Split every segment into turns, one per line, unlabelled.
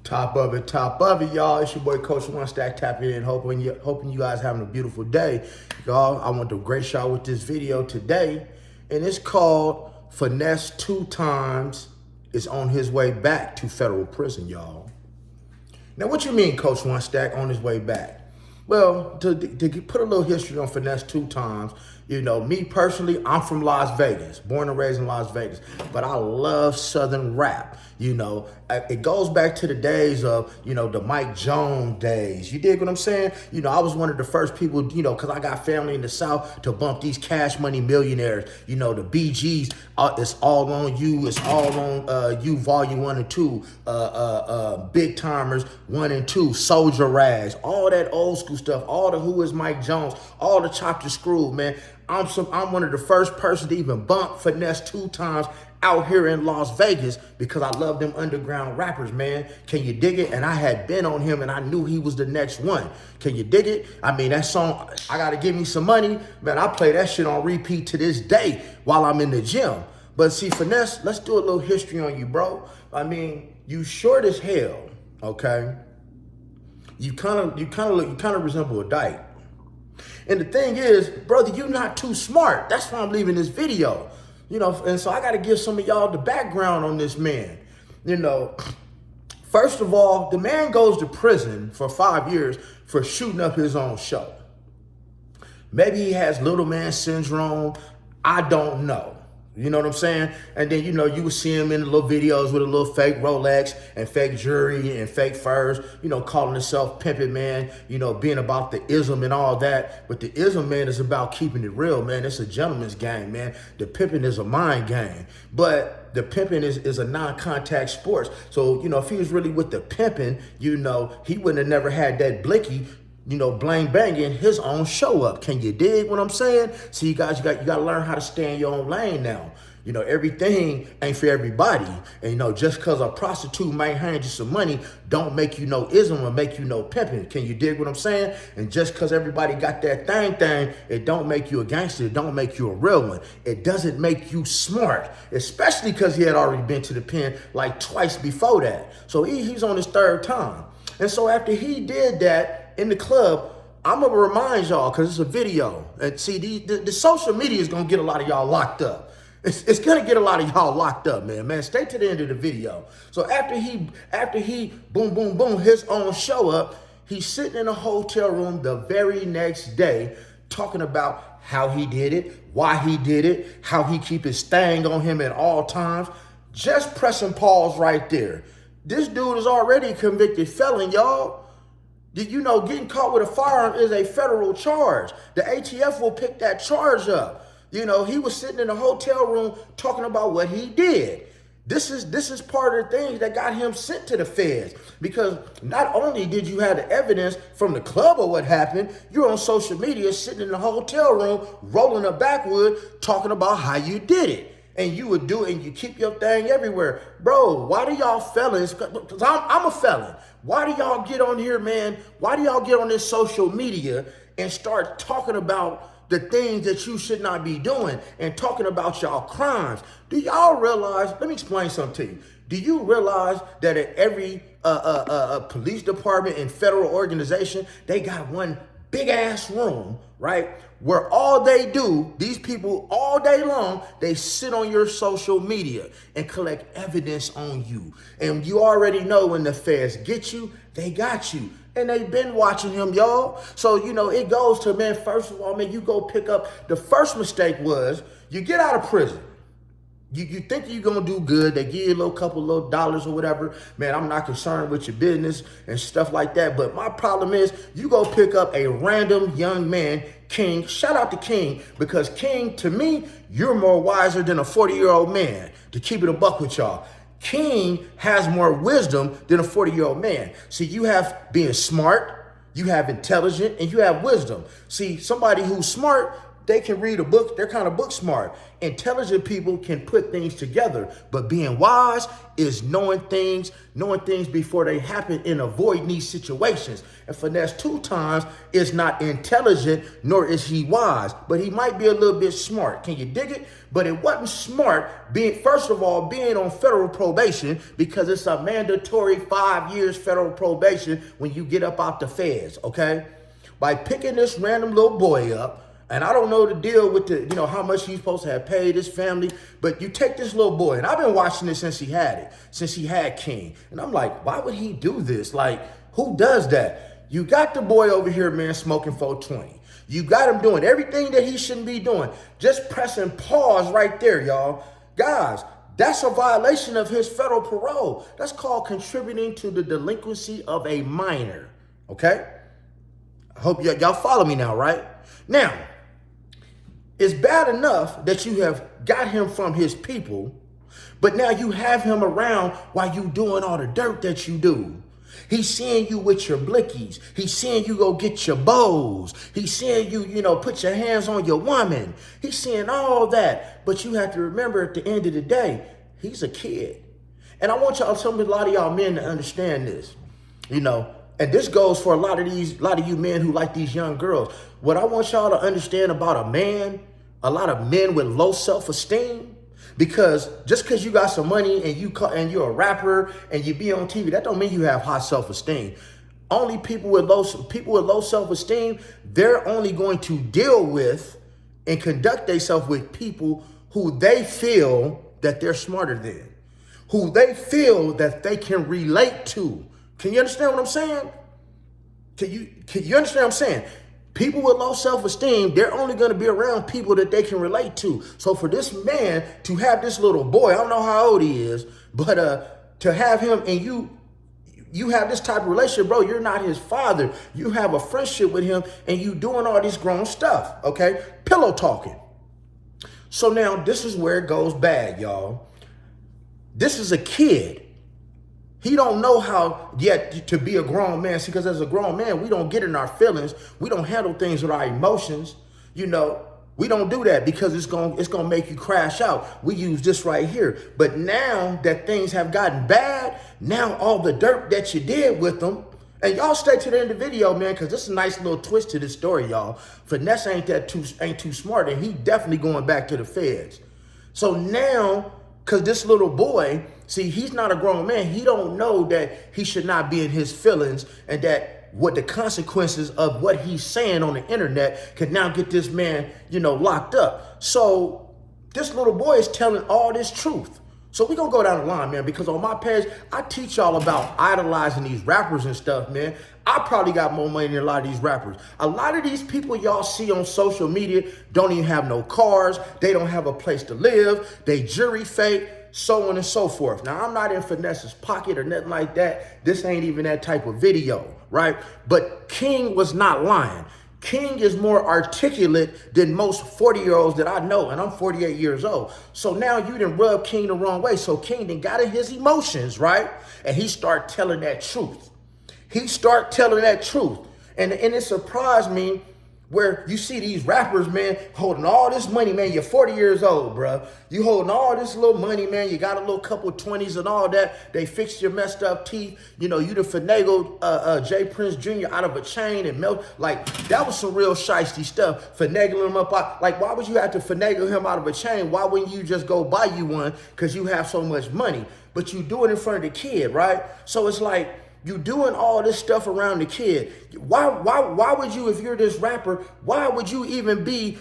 Top of it, y'all. It's your boy Coach One Stack tapping in, hoping you guys having a beautiful day, y'all. I want to grace y'all with this video today, and it's called Finesse 2tymes is on his way back to federal prison, y'all. Now, what you mean, Coach One Stack on his way back? Well, to put a little history on Finesse 2tymes, you know, me personally, I'm from Las Vegas, born and raised in Las Vegas, but I love Southern rap. You know, it goes back to the days of, you know, the Mike Jones days. You dig what I'm saying? You know, I was one of the first people, you know, because I got family in the South, to bump these Cash Money Millionaires. You know, the BGs, it's all on you. It's all on you, Volume 1 and 2, Big Timers 1 and 2, Soldier Rags, all that old school stuff, all the Who Is Mike Jones, all the Chopped and Screwed, man. I'm one of the first person to even bump Finesse 2tymes out here in Las Vegas because I love them underground rappers, man. Can you dig it? And I had been on him and I knew he was the next one. Can you dig it? I mean, that song, I Gotta Give Me Some Money, man, I play that shit on repeat to this day while I'm in the gym. But see, Finesse, let's do a little history on you, bro. I mean, you short as hell, okay? You kind of resemble a dyke. And the thing is, brother, you're not too smart. That's why I'm leaving this video. You know, and so I got to give some of y'all the background on this man. You know, first of all, the man goes to prison for 5 years for shooting up his own show. Maybe he has little man syndrome. I don't know. You know what I'm saying? And then, you know, you would see him in the little videos with a little fake Rolex and fake jewelry and fake furs, you know, calling himself pimping, man, you know, being about the ism and all that. But the ism, man, is about keeping it real, man. It's a gentleman's game, man. The pimping is a mind game. But the pimping is a non-contact sport. So, you know, if he was really with the pimping, you know, he wouldn't have never had that blicky, you know, blang banging his own show up. Can you dig what I'm saying? So you guys, you got to learn how to stay in your own lane now. You know, everything ain't for everybody. And, you know, just because a prostitute might hand you some money don't make you no ism or make you no pimping. Can you dig what I'm saying? And just because everybody got that thing, it don't make you a gangster. It don't make you a real one. It doesn't make you smart, especially because he had already been to the pen like twice before that. So he's on his third time. And so after he did that, in the club, I'm gonna remind y'all, because it's a video. And see, the social media is gonna get a lot of y'all locked up. It's gonna get a lot of y'all locked up, man. Man, stay to the end of the video. So after he boom, boom, boom, his own show up, he's sitting in a hotel room the very next day talking about how he did it, why he did it, how he keep his thing on him at all times. Just pressing pause right there. This dude is already a convicted felon, y'all. Did you know getting caught with a firearm is a federal charge? The ATF will pick that charge up. You know, he was sitting in a hotel room talking about what he did. This is part of the things that got him sent to the feds, because not only did you have the evidence from the club of what happened, you're on social media sitting in the hotel room rolling a backwood talking about how you did it. And you would do it and you keep your thing everywhere. Bro, why do y'all felons, because I'm a felon. Why do y'all get on here, man? Why do y'all get on this social media and start talking about the things that you should not be doing and talking about y'all crimes? Do y'all realize, let me explain something to you. Do you realize that at every police department and federal organization, they got one big ass room, right? Where all they do, these people all day long, they sit on your social media and collect evidence on you. And you already know when the feds get you, they got you. And they've been watching him, y'all. So, you know, it goes to, man, first of all, man, you go pick up, the first mistake was you get out of prison. You think you're going to do good. They give you a couple dollars or whatever. Man, I'm not concerned with your business and stuff like that. But my problem is you go pick up a random young man, King. Shout out to King, because King, to me, you're more wiser than a 40-year-old man, to keep it a buck with y'all. King has more wisdom than a 40-year-old man. See, you have being smart, you have intelligent, and you have wisdom. See, somebody who's smart they can read a book. They're kind of book smart. Intelligent people can put things together, but being wise is knowing things before they happen and avoiding these situations. And Finesse 2tymes is not intelligent, nor is he wise, but he might be a little bit smart. Can you dig it? But it wasn't smart first of all, being on federal probation, because it's a mandatory 5 years federal probation when you get up out the feds, okay? By picking this random little boy up, and I don't know the deal with how much he's supposed to have paid his family, but you take this little boy, and I've been watching this since he had King. And I'm like, why would he do this? Like, who does that? You got the boy over here, man, smoking 420. You got him doing everything that he shouldn't be doing. Just pressing pause right there, y'all. Guys, that's a violation of his federal parole. That's called contributing to the delinquency of a minor, okay? I hope y'all follow me now, right? Now, it's bad enough that you have got him from his people, but now you have him around while you doing all the dirt that you do. He's seeing you with your blickies. He's seeing you go get your bows. He's seeing you, put your hands on your woman. He's seeing all that. But you have to remember at the end of the day, he's a kid. And I want a lot of y'all men to understand this, and this goes for a lot of you men who like these young girls. What I want y'all to understand about a lot of men with low self-esteem, because just because you got some money and you're a rapper and you be on TV, that don't mean you have high self-esteem. Only people with low self-esteem, they're only going to deal with and conduct themselves with people who they feel that they're smarter than, who they feel that they can relate to. Can you understand what I'm saying? Can you understand what I'm saying? People with low self-esteem, they're only going to be around people that they can relate to. So for this man to have this little boy, I don't know how old he is, but to have him and you have this type of relationship, bro, you're not his father. You have a friendship with him and you doing all this grown stuff, okay? Pillow talking. So now this is where it goes bad, y'all. This is a kid. He don't know how yet to be a grown man. See, because as a grown man, we don't get in our feelings. We don't handle things with our emotions. We don't do that because it's gonna make you crash out. We use this right here. But now that things have gotten bad, now all the dirt that you did with them, and y'all stay to the end of the video, man, because this is a nice little twist to this story, y'all. Finesse ain't too smart, and he definitely going back to the feds. So now, because this little boy, see, he's not a grown man. He don't know that he should not be in his feelings, and that what the consequences of what he's saying on the internet could now get this man, locked up. So this little boy is telling all this truth. So we're going to go down the line, man, because on my page, I teach y'all about idolizing these rappers and stuff, man. I probably got more money than a lot of these rappers. A lot of these people y'all see on social media don't even have no cars. They don't have a place to live. They jury fake, so on and so forth. Now, I'm not in Finesse's pocket or nothing like that. This ain't even that type of video, right? But King was not lying. King is more articulate than most 40-year-olds that I know, and I'm 48 years old. So now you done rubbed King the wrong way. So King done got in his emotions, right? And he start telling that truth. And it surprised me where you see these rappers, man, holding all this money, man. You're 40 years old, bro. You holding all this little money, man. You got a little couple 20s and all that. They fixed your messed up teeth. You done finagled Jay Prince Jr. out of a chain and melt. Like, that was some real shiesty stuff. Finagling him up. Like, why would you have to finagle him out of a chain? Why wouldn't you just go buy you one because you have so much money? But you do it in front of the kid, right? So it's like, you doing all this stuff around the kid. Why would you, if you're this rapper, why would you even be,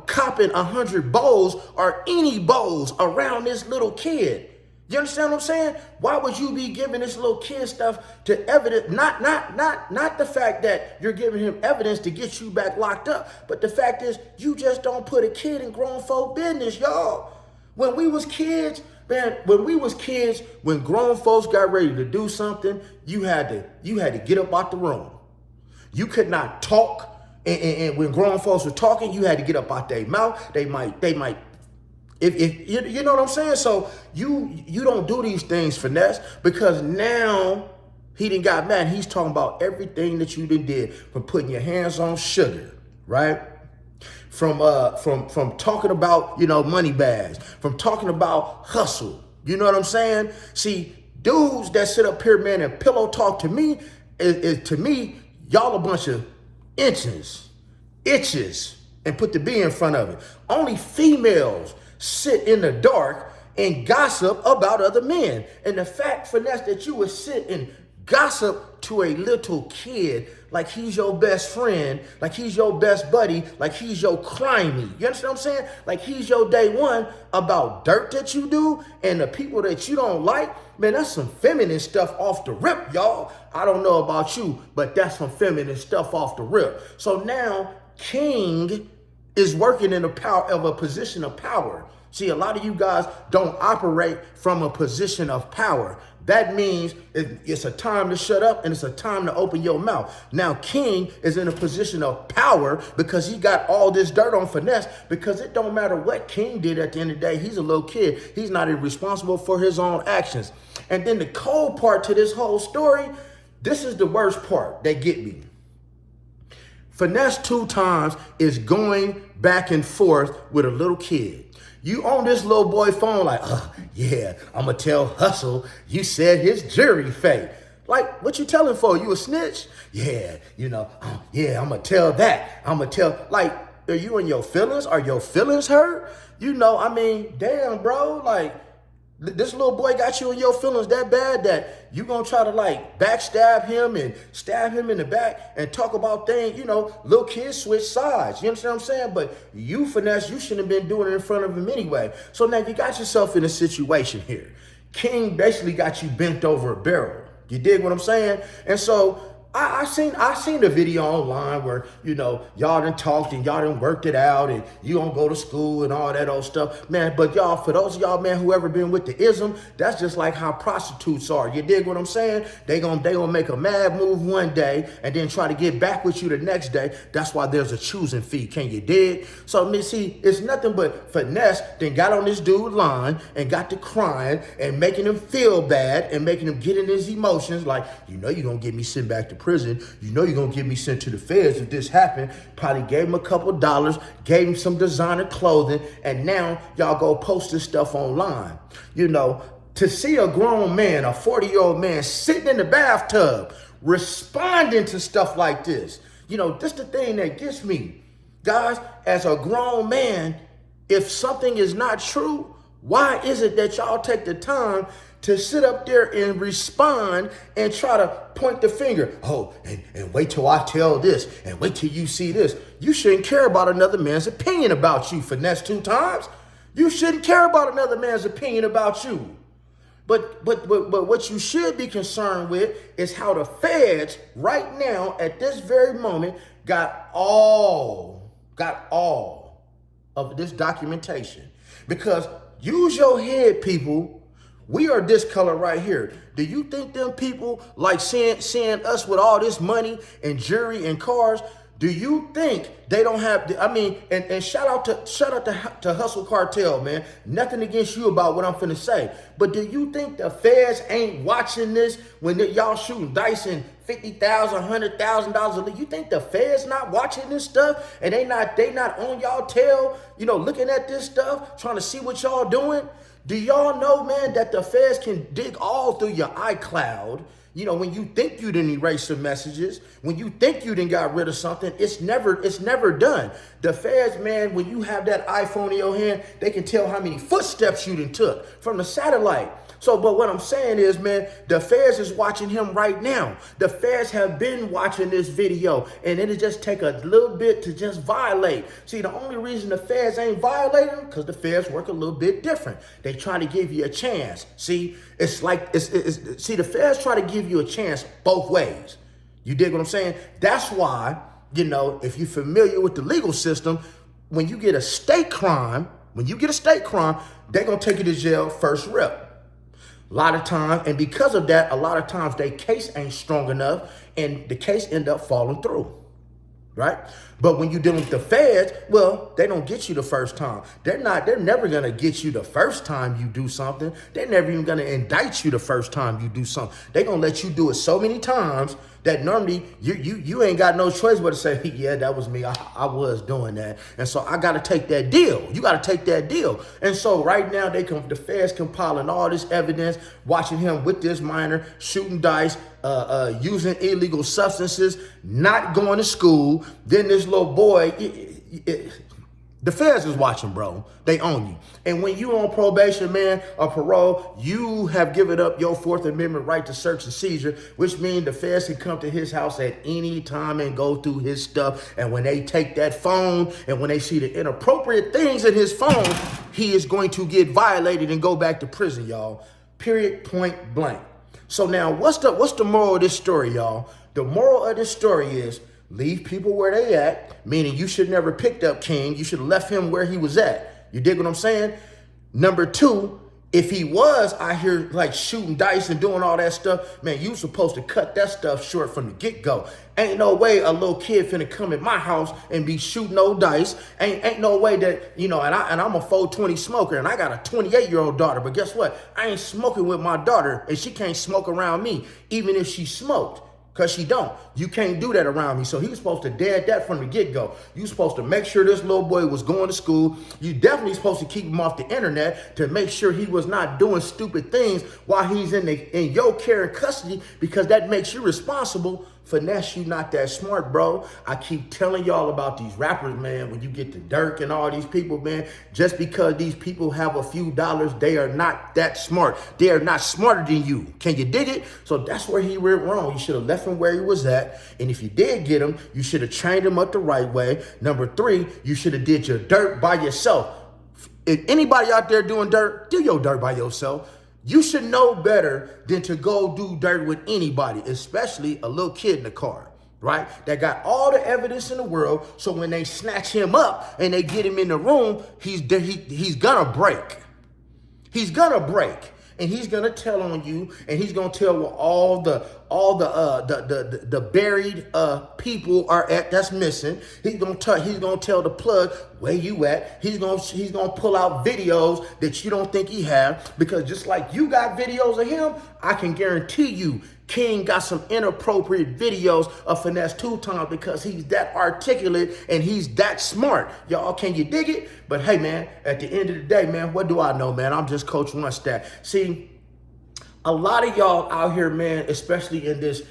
copping 100 bows or any bows around this little kid? You understand what I'm saying? Why would you be giving this little kid stuff to evidence? Not the fact that you're giving him evidence to get you back locked up, but the fact is you just don't put a kid in grown folk business, y'all. When we was kids, man, when grown folks got ready to do something, you had to get up out the room. You could not talk, and when grown folks were talking, you had to get up out their mouth. They might, if you know what I'm saying. So you don't do these things, Finesse, because now he done got mad. He's talking about everything that you done did, from putting your hands on Sugar, right? from talking about, money bags, from talking about hustle. You know what I'm saying? See, dudes that sit up here, man, and pillow talk to me is to me, y'all a bunch of itches, and put the B in front of it. Only females sit in the dark and gossip about other men. And the fact, Finesse, that you would sit and gossip to a little kid like he's your best friend, like he's your best buddy, like he's your crimey. You understand what I'm saying? Like he's your day one about dirt that you do and the people that you don't like. Man, that's some feminine stuff off the rip, y'all. I don't know about you, but that's some feminine stuff off the rip. So now King is working in a position of power. See, a lot of you guys don't operate from a position of power. That means it's a time to shut up and it's a time to open your mouth. Now, King is in a position of power because he got all this dirt on Finesse, because it don't matter what King did at the end of the day. He's a little kid. He's not responsible for his own actions. And then the cold part to this whole story, this is the worst part that get me. Finesse 2tymes is going back and forth with a little kid. You on this little boy phone like, yeah, I'm going to tell Hustle you said his jury fake. Like, what you telling for? You a snitch? Yeah, I'm going to tell that. I'm going to tell, like, are you in your feelings? Are your feelings hurt? Damn, bro, like, this little boy got you in your feelings that bad that you gonna try to like backstab him and stab him in the back and talk about things, little kids switch sides. You understand what I'm saying? But you, Finesse, you shouldn't have been doing it in front of him anyway. So now you got yourself in a situation here. King basically got you bent over a barrel. You dig what I'm saying? And so I seen the video online where, y'all done talked and y'all done worked it out and you don't go to school and all that old stuff. Man, but y'all, for those of y'all, man, who ever been with the ism, that's just like how prostitutes are. You dig what I'm saying? They gonna make a mad move one day and then try to get back with you the next day. That's why there's a choosing fee. Can you dig? So, see, it's nothing but Finesse then got on this dude line and got to crying and making him feel bad and making him get in his emotions like, you're gonna get me sent back to prison. You're going to get me sent to the feds if this happened. Probably gave him a couple dollars, gave him some designer clothing, and now y'all go post this stuff online. To see a grown man, a 40-year-old man sitting in the bathtub responding to stuff like this, this the thing that gets me. Guys, as a grown man, if something is not true, why is it that y'all take the time to sit up there and respond and try to point the finger? Oh, and wait till I tell this and wait till you see this. You shouldn't care about another man's opinion about you, Finesse 2tymes. You shouldn't care about another man's opinion about you. But what you should be concerned with is how the feds right now at this very moment got all of this documentation. Because use your head, people. We are this color right here. Do you think them people like seeing us with all this money and jewelry and cars? Do you think they don't have? And shout out to Hustle Cartel, man. Nothing against you about what I'm finna say, but do you think the feds ain't watching this when y'all shooting dice and $50,000, $100,000? You think the feds not watching this stuff and they not on y'all tail? Looking at this stuff, trying to see what y'all doing. Do y'all know, man, that the feds can dig all through your iCloud? When you think you didn't erase some messages, when you think you didn't got rid of something, it's never done. The feds, man, when you have that iPhone in your hand, they can tell how many footsteps you done took from the satellite. So, but what I'm saying is, man, the feds is watching him right now. The feds have been watching this video, and it'll just take a little bit to just violate. See, the only reason the feds ain't violating because the feds work a little bit different. They try to give you a chance. See, it's like, see, the feds try to give you a chance both ways. You dig what I'm saying? That's why, if you're familiar with the legal system, when you get a state crime, they're going to take you to jail first rep. A lot of times, and because of that, a lot of times their case ain't strong enough and the case end up falling through. right? But when you're dealing with the feds, well, they don't get you the first time. They're never gonna get you the first time you do something. They're never even gonna indict you the first time you do something. They're gonna let you do it so many times that normally you ain't got no choice but to say, yeah, that was me. I was doing that. And so I gotta take that deal. You gotta take that deal. And so right now the feds compiling all this evidence, watching him with this minor, shooting dice, using illegal substances, not going to school. Then this little boy, the feds is watching, bro. They own you. And when you on probation, man, or parole, you have given up your Fourth Amendment right to search and seizure, which means the feds can come to his house at any time and go through his stuff. And when they take that phone and when they see the inappropriate things in his phone, he is going to get violated and go back to prison, y'all. Period, point blank. So now what's the moral of this story, y'all? The moral of this story is leave people where they at, meaning you should never picked up King. You should have left him where he was at. You dig what I'm saying? Number two, if he was out here like shooting dice and doing all that stuff, man, you supposed to cut that stuff short from the get-go. Ain't no way a little kid finna come in my house and be shooting no dice. Ain't no way that, and I'm a 420 smoker and I got a 28-year-old daughter, but guess what? I ain't smoking with my daughter and she can't smoke around me, even if she smoked. Because she don't. You can't do that around me. So he was supposed to dead that from the get-go. You supposed to make sure this little boy was going to school. You definitely supposed to keep him off the internet to make sure he was not doing stupid things while he's in your care and custody, because that makes you responsible. Finesse, you not that smart, bro. I keep telling y'all about these rappers, man. When you get to Dirk and all these people, man, just because these people have a few dollars, they are not that smart. They are not smarter than you. Can you dig it? So that's where he went wrong. You should have left him where he was at. And if you did get him, you should have trained him up the right way. Number three, you should have did your dirt by yourself. If anybody out there doing dirt, do your dirt by yourself. You should know better than to go do dirt with anybody, especially a little kid in the car, right? That got all the evidence in the world. So when they snatch him up and they get him in the room, he's gonna break. He's gonna break. And he's gonna tell on you, and he's gonna tell where all the buried people are at that's missing. He's gonna tell the plug where you at. He's gonna pull out videos that you don't think he have, because just like you got videos of him, I can guarantee you King got some inappropriate videos of Finesse 2tymes, because he's that articulate and he's that smart. Y'all, can you dig it? But hey, man, at the end of the day, man, what do I know, man? I'm just Coach One Stack. See, a lot of y'all out here, man, especially in this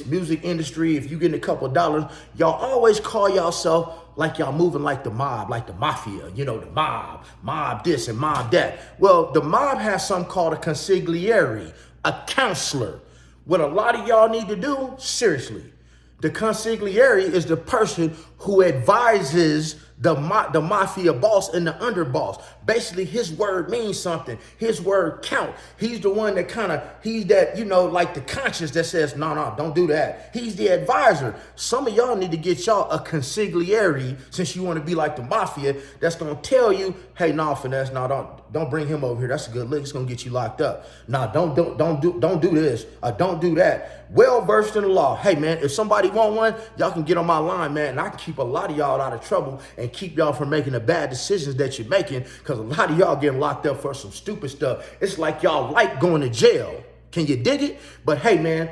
music industry, if you getting a couple of dollars, y'all always call yourself like y'all moving like the mob, like the mafia, the mob this and mob that. Well, the mob has something called a consigliere, a counselor. What a lot of y'all need to do, seriously, the consigliere is the person who advises the mafia boss and the underboss. Basically, his word means something. His word count. He's the one that he's that, like the conscience that says, no, don't do that. He's the advisor. Some of y'all need to get y'all a consigliere, since you want to be like the mafia, that's going to tell you, hey, no, Finesse, no, don't bring him over here. That's a good lick. It's going to get you locked up. No, don't do this. Don't do that. Well versed in the law. Hey, man, if somebody want one, y'all can get on my line, man, and I can keep a lot of y'all out of trouble and keep y'all from making the bad decisions that you're making, because a lot of y'all getting locked up for some stupid stuff. It's like y'all like going to jail. Can you dig it? But hey, man,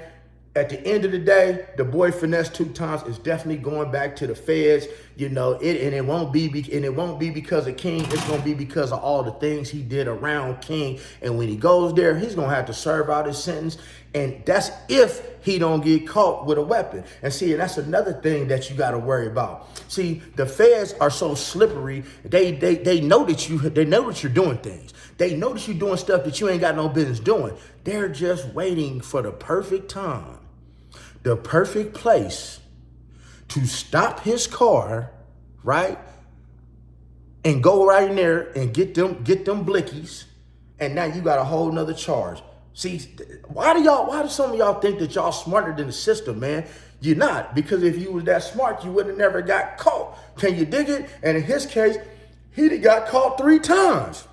at the end of the day, the boy Finesse 2tymes is definitely going back to the feds. It won't be because of King. It's gonna be because of all the things he did around King. And when he goes there, he's gonna have to serve out his sentence. And that's if he don't get caught with a weapon. And see, that's another thing that you got to worry about. See, the feds are so slippery. They know that you're doing things. They know that you're doing stuff that you ain't got no business doing. They're just waiting for the perfect time, the perfect place to stop his car, right? And go right in there and get them blickies. And now you got a whole nother charge. See, why do some of y'all think that y'all smarter than the system, man? You're not, because if you was that smart, you would have never got caught. Can you dig it? And in his case, he got caught 3 times.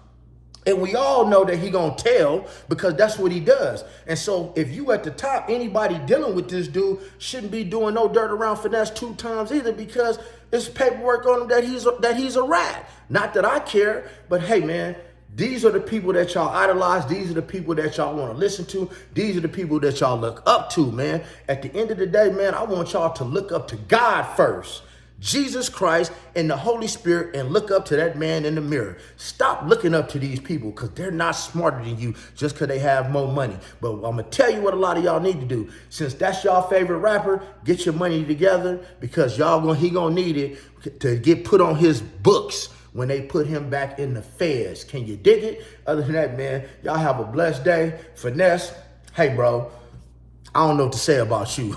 And we all know that he gonna tell because that's what he does. And so if you at the top, anybody dealing with this dude shouldn't be doing no dirt around Finesse 2tymes either, because there's paperwork on him that he's a rat. Not that I care, but hey man, these are the people that y'all idolize. These are the people that y'all want to listen to. These are the people that y'all look up to, man. At the end of the day, man, I want y'all to look up to God first. Jesus Christ and the Holy Spirit, and look up to that man in the mirror. Stop looking up to these people because they're not smarter than you just because they have more money. But I'm going to tell you what a lot of y'all need to do. Since that's y'all favorite rapper, get your money together, because he going to need it to get put on his books when they put him back in the feds. Can you dig it? Other than that, man, y'all have a blessed day. Finesse, hey, bro, I don't know what to say about you.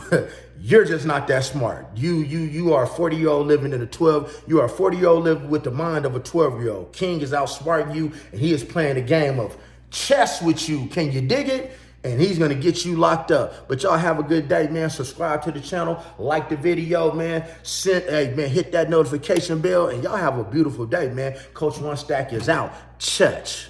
You're just not that smart. You are a 40-year-old living in a 12. You are a 40-year-old living with the mind of a 12-year-old. King is outsmarting you, and he is playing a game of chess with you. Can you dig it? And he's going to get you locked up. But y'all have a good day, man. Subscribe to the channel. Like the video, man. Hit that notification bell. And y'all have a beautiful day, man. Coach One Stack is out. Church.